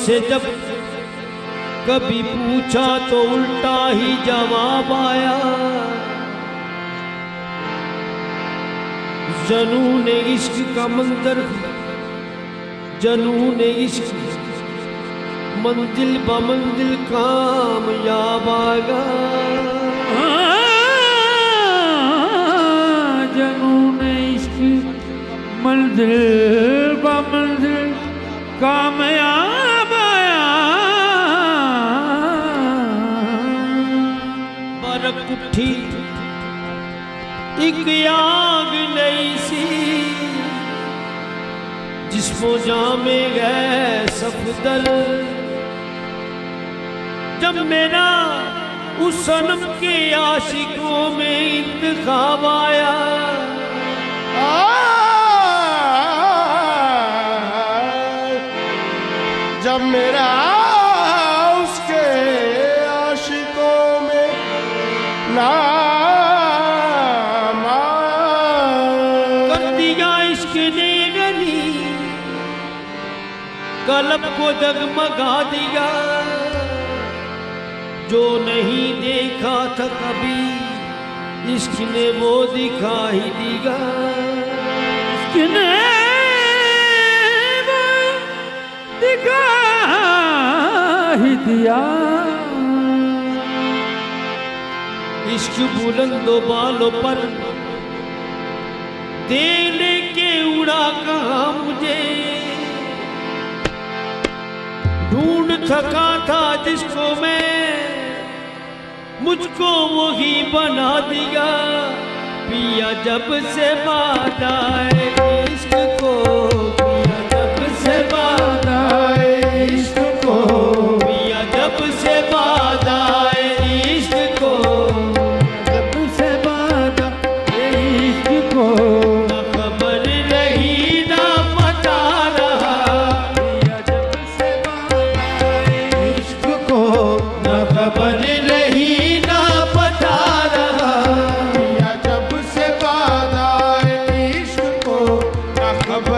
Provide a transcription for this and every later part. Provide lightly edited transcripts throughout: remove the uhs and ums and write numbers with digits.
से जब कभी पूछा तो उल्टा ही जवाब आया। जनून इश्क का मंजर, जनून इश्क मंजिल ब मंजिल कामयाब आगा। जनून इश्क मंजिल ब मंजिल कामयाब आया। बरक उठी एक आग नई सी, जिसको जामे गए सफदर। जब मेरा उस सनम के आशिकों में इंतखाब आया। जब मेरा उसके आशिकों में नाम कर दिया इश्क ने गनी, कलब को जगमगा दिया। जो नहीं देखा था कभी इश्क ने वो दिखा ही दिया। इश्क ने वो दिखा ही दिया। इश्क बुलंदो बालों पर देने के उड़ा कहाँ मुझे। ढूंढ थका था जिसको मैं, मुझको वही बना दिया। पिया जब से बात आए इश्क को, पिया जब से बात आए इश्क को, पिया जब से बात आए इश्क को, जब से बात इश्क को ना खबर रही ना पता रहा। पिया जब से बात इश्क को ना खबर रही ना पता रहा। या जब से बाद आए इश्क को ना खबर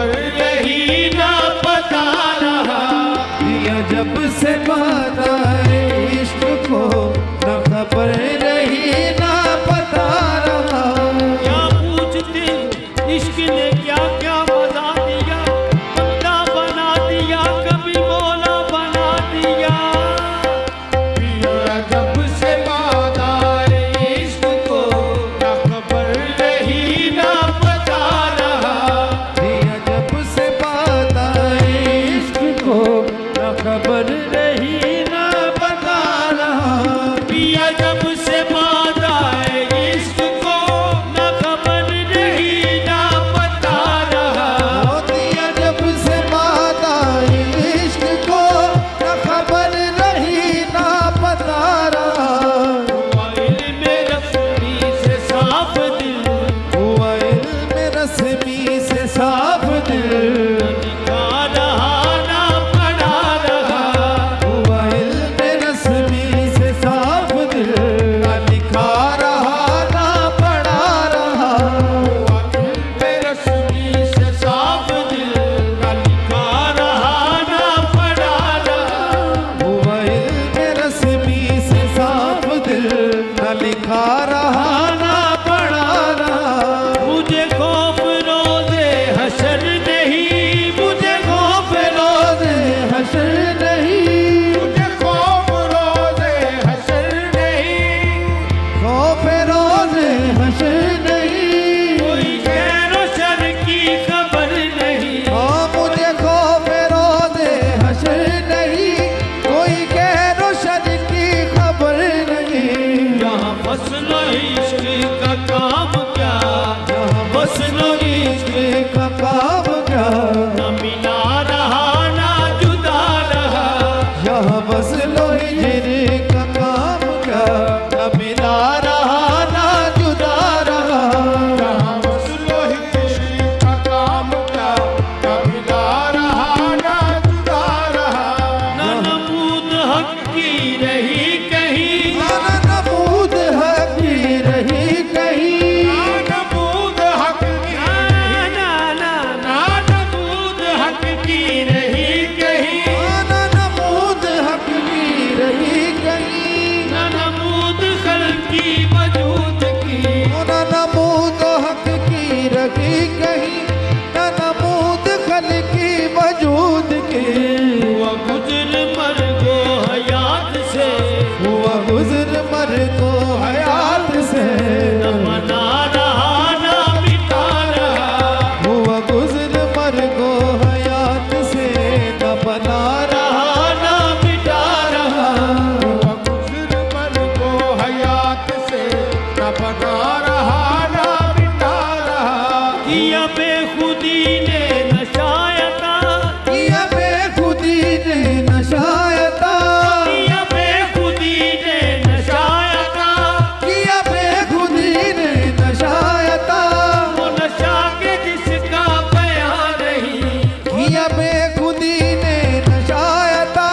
बेखुदी ने नशाया था,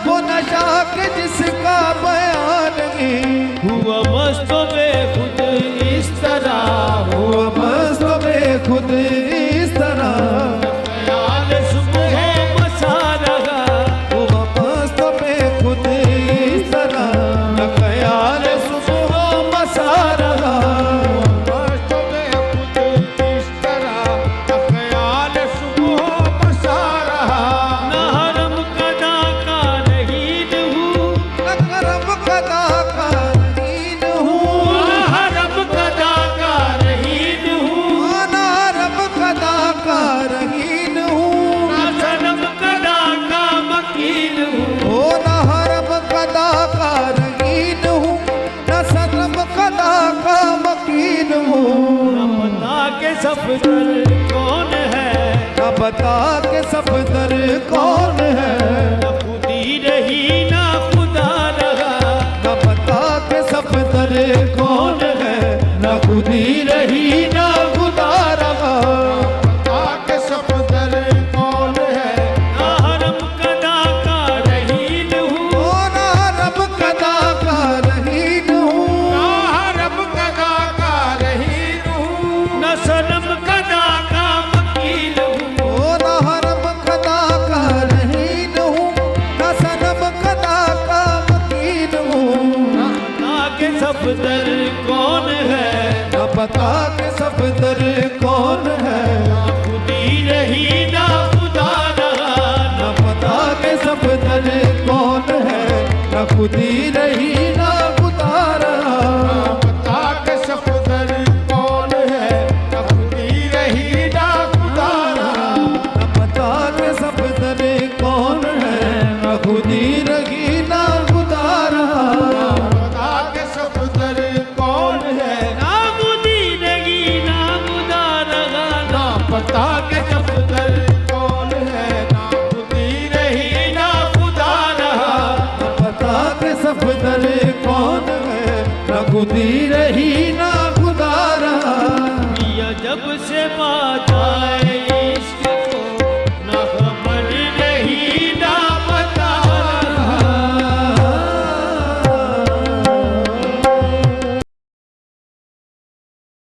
वो नशा के जिसका बयान नहीं। हुआ मस्त बेखुद इस तरह, हुआ मस्त बेखुद इस तरह, ख्याल सुबह मसा रहा। हुआ मस्त बेखुद इस तरह, न ख्याल सुबह मसा रहा। मस्त बेखुद इस तरह, न ख्याल सुबह मसा रहा। न हरम कदा का रहीन हूँ, न करम कदा का रहीन हूँ, न हरम कदा का रहीन हूँ, न रब कदा का रहीन हूँ, न सनम कदा का मकीन हूँ। ओ न हरब कदा का रहीन हूँ, न सनम कदा का मकीन हूँ। न पता के सफदर कौन है, न बता के सफदर कौन है, न खुदी रही न खुदा रहा। न बता के सफदर कौन है, न खुदी रही न खुदा रहा। ताके सफदर कौन है, न हरम कदा का रहीन हूँ, ओ न रब कदा का रहीन हूँ, रब कदा का रहीन हूँ। न सनम कदा का मकीन हूँ। ओ न हरम कदा का रहीन हूँ, न सनम कदा का मकीन हूँ। आगे सफदर कौन है, न बता के सफदर कौन है, खुदी रही ना खुदा रहा। न बता के सफदर कौन है, न खुदी रही न खुदा रहा। ताके सफदर कौन है, न खुदी रही ना खुदा रहा। न बता के सफदर कौन है, न खुदी रही न खुदा रहा। ताके सफदर कौन है, ना खुदी रही ना खुदा रहा। ना पता के सफदर कौन है, ना खुदी रही ना खुदा रहा। न बता के सफदर कौन है, न खुदी रही न